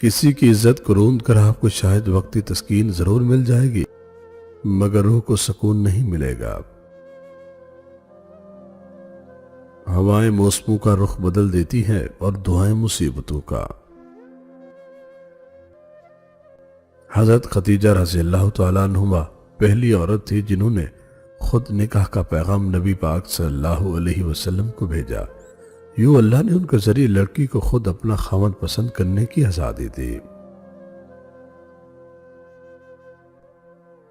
کسی کی عزت کو روند کر آپ کو شاید وقتی تسکین ضرور مل جائے گی، مگر روح کو سکون نہیں ملے گا۔ ہوائیں موسموں کا رخ بدل دیتی ہیں اور دعائیں مصیبتوں کا۔ حضرت خدیجہ رضی اللہ تعالیٰ عنہما پہلی عورت تھی جنہوں نے خود نکاح کا پیغام نبی پاک صلی اللہ علیہ وسلم کو بھیجا۔ یوں اللہ نے ان کے ذریعے لڑکی کو خود اپنا خاوند پسند کرنے کی آزادی دی۔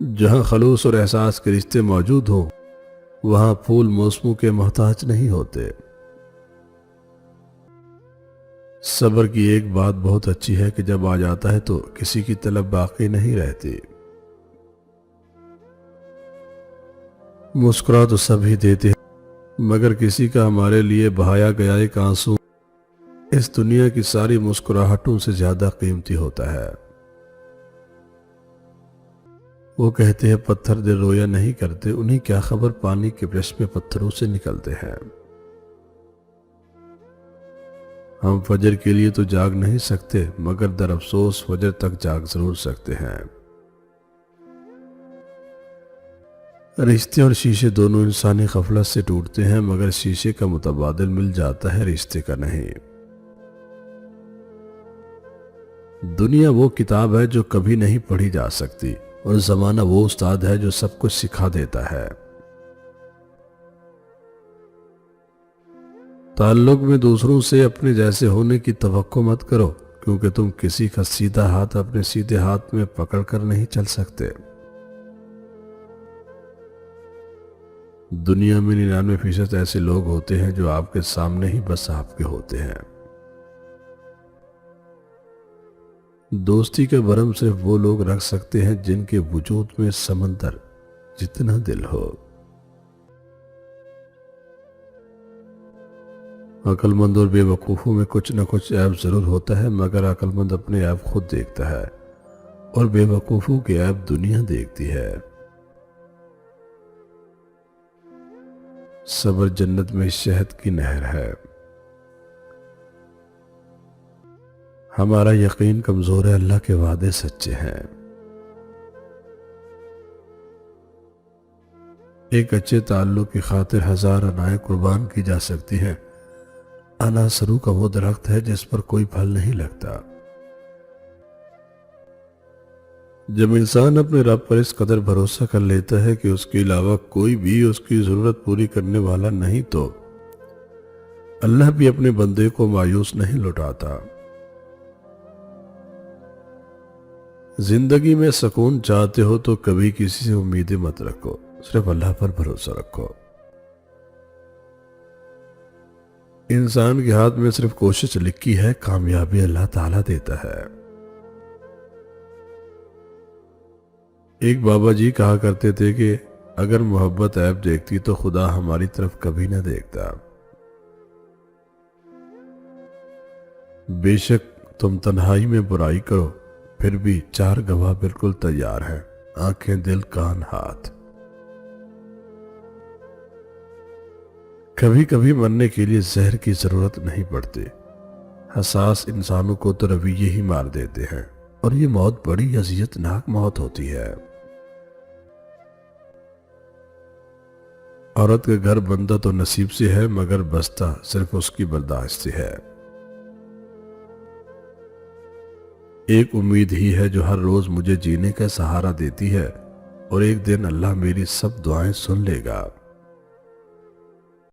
جہاں خلوص اور احساس کے رشتے موجود ہوں، وہاں پھول موسموں کے محتاج نہیں ہوتے۔ صبر کی ایک بات بہت اچھی ہے کہ جب آ جاتا ہے تو کسی کی طلب باقی نہیں رہتی۔ مسکرا تو سب ہی دیتے ہیں، مگر کسی کا ہمارے لیے بہایا گیا ایک آنسو اس دنیا کی ساری مسکراہٹوں سے زیادہ قیمتی ہوتا ہے۔ وہ کہتے ہیں پتھر دل رویا نہیں کرتے، انہیں کیا خبر پانی کے برش میں پتھروں سے نکلتے ہیں۔ ہم فجر کے لیے تو جاگ نہیں سکتے، مگر در افسوس فجر تک جاگ ضرور سکتے ہیں۔ رشتے اور شیشے دونوں انسانی غفلت سے ٹوٹتے ہیں، مگر شیشے کا متبادل مل جاتا ہے، رشتے کا نہیں۔ دنیا وہ کتاب ہے جو کبھی نہیں پڑھی جا سکتی، اور زمانہ وہ استاد ہے جو سب کچھ سکھا دیتا ہے۔ تعلق میں دوسروں سے اپنے جیسے ہونے کی توقع مت کرو، کیونکہ تم کسی کا سیدھا ہاتھ اپنے سیدھے ہاتھ میں پکڑ کر نہیں چل سکتے۔ دنیا میں 99% ایسے لوگ ہوتے ہیں جو آپ کے سامنے ہی بس آپ کے ہوتے ہیں۔ دوستی کے بھرم صرف وہ لوگ رکھ سکتے ہیں جن کے وجود میں سمندر جتنا دل ہو۔ عقل مند اور بے وقوفوں میں کچھ نہ کچھ عیب ضرور ہوتا ہے، مگر عقل مند اپنے عیب خود دیکھتا ہے اور بے وقوفوں کے عیب دنیا دیکھتی ہے۔ صبر جنت میں شہد کی نہر ہے۔ ہمارا یقین کمزور ہے، اللہ کے وعدے سچے ہیں۔ ایک اچھے تعلق کی خاطر ہزار انائیں قربان کی جا سکتی ہیں۔ انا سرو کا وہ درخت ہے جس پر کوئی پھل نہیں لگتا۔ جب انسان اپنے رب پر اس قدر بھروسہ کر لیتا ہے کہ اس کے علاوہ کوئی بھی اس کی ضرورت پوری کرنے والا نہیں، تو اللہ بھی اپنے بندے کو مایوس نہیں لوٹاتا۔ زندگی میں سکون چاہتے ہو تو کبھی کسی سے امیدیں مت رکھو، صرف اللہ پر بھروسہ رکھو۔ انسان کے ہاتھ میں صرف کوشش لکھی ہے، کامیابی اللہ تعالیٰ دیتا ہے۔ ایک بابا جی کہا کرتے تھے کہ اگر محبت عیب دیکھتی تو خدا ہماری طرف کبھی نہ دیکھتا۔ بے شک تم تنہائی میں برائی کرو، پھر بھی 4 گواہ بالکل تیار ہیں، آنکھیں، دل، کان، ہاتھ۔ کبھی کبھی مرنے کے لیے زہر کی ضرورت نہیں پڑتی، حساس انسانوں کو تو رویے ہی مار دیتے ہیں، اور یہ موت بڑی اذیت ناک موت ہوتی ہے۔ عورت کا گھر بندہ تو نصیب سے ہے، مگر بستہ صرف اس کی برداشت سے ہے۔ ایک امید ہی ہے جو ہر روز مجھے جینے کا سہارا دیتی ہے، اور ایک دن اللہ میری سب دعائیں سن لے گا۔